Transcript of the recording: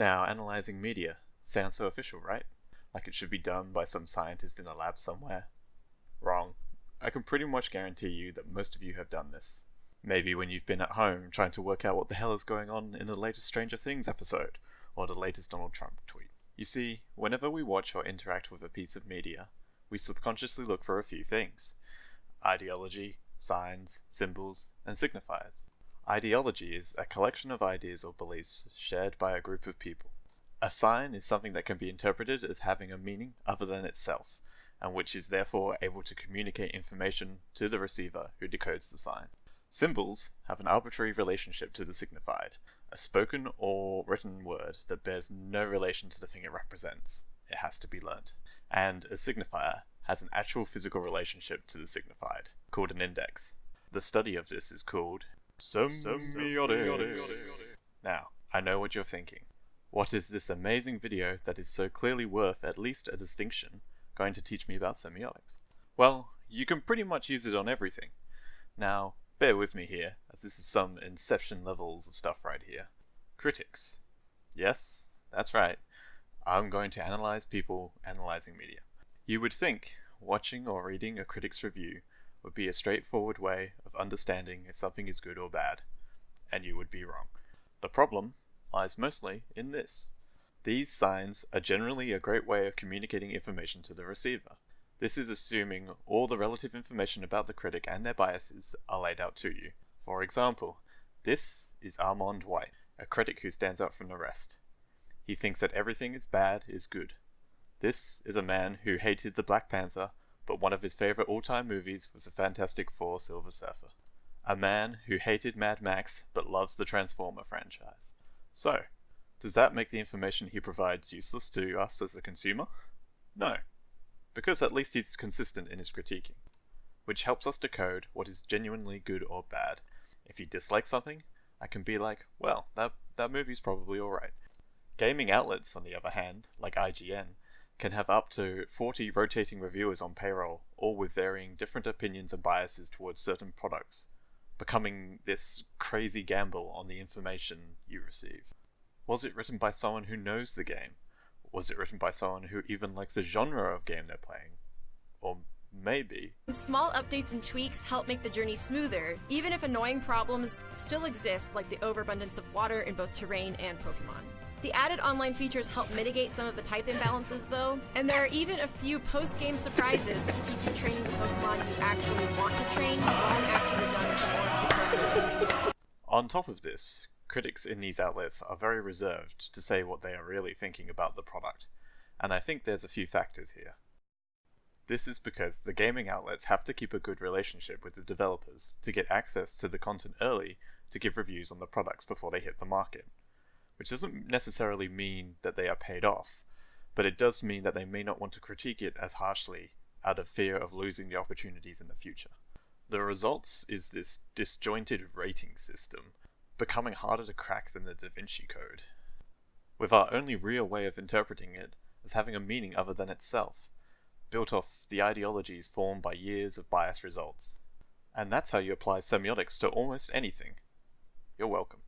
Now, analyzing media sounds so official, right? Like it should be done by some scientist in a lab somewhere. Wrong. I can pretty much guarantee you that most of you have done this. Maybe when you've been at home trying to work out what the hell is going on in the latest Stranger Things episode, or the latest Donald Trump tweet. You see, whenever we watch or interact with a piece of media, we subconsciously look for a few things: ideology, signs, symbols, and signifiers. Ideology is a collection of ideas or beliefs shared by a group of people. A sign is something that can be interpreted as having a meaning other than itself, and which is therefore able to communicate information to the receiver who decodes the sign. Symbols have an arbitrary relationship to the signified, a spoken or written word that bears no relation to the thing it represents. It has to be learnt. And a signifier has an actual physical relationship to the signified, called an index. The study of this is called semiotics. Now, I know what you're thinking. What is this amazing video that is so clearly worth at least a distinction going to teach me about semiotics? Well, you can pretty much use it on everything. Now, bear with me here, as this is some Inception levels of stuff right here. Critics. Yes, that's right. I'm going to analyze people analyzing media. You would think watching or reading a critic's review would be a straightforward way of understanding if something is good or bad, and you would be wrong. The problem lies mostly in this. These signs are generally a great way of communicating information to the receiver. This is assuming all the relative information about the critic and their biases are laid out to you. For example, this is Armand White, a critic who stands out from the rest. He thinks that everything is bad is good. This is a man who hated the Black Panther, but one of his favorite all-time movies was the Fantastic Four Silver Surfer. A man who hated Mad Max, but loves the Transformer franchise. So, does that make the information he provides useless to us as a consumer? No, because at least he's consistent in his critiquing, which helps us decode what is genuinely good or bad. If he dislikes something, I can be like, well, that movie's probably alright. Gaming outlets, on the other hand, like IGN, can have up to 40 rotating reviewers on payroll, all with varying different opinions and biases towards certain products, becoming this crazy gamble on the information you receive. Was it written by someone who knows the game? Was it written by someone who even likes the genre of game they're playing? Or maybe... Small updates and tweaks help make the journey smoother, even if annoying problems still exist, like the overabundance of water in both terrain and Pokemon. The added online features help mitigate some of the type imbalances though, and there are even a few post-game surprises to keep you training the Pokemon you actually want to train long after you're done with the more superfluous things. On top of this, critics in these outlets are very reserved to say what they are really thinking about the product, and I think there's a few factors here. This is because the gaming outlets have to keep a good relationship with the developers to get access to the content early to give reviews on the products before they hit the market. Which doesn't necessarily mean that they are paid off, but it does mean that they may not want to critique it as harshly out of fear of losing the opportunities in the future. The results is this disjointed rating system, becoming harder to crack than the Da Vinci Code, with our only real way of interpreting it as having a meaning other than itself, built off the ideologies formed by years of biased results. And that's how you apply semiotics to almost anything. You're welcome.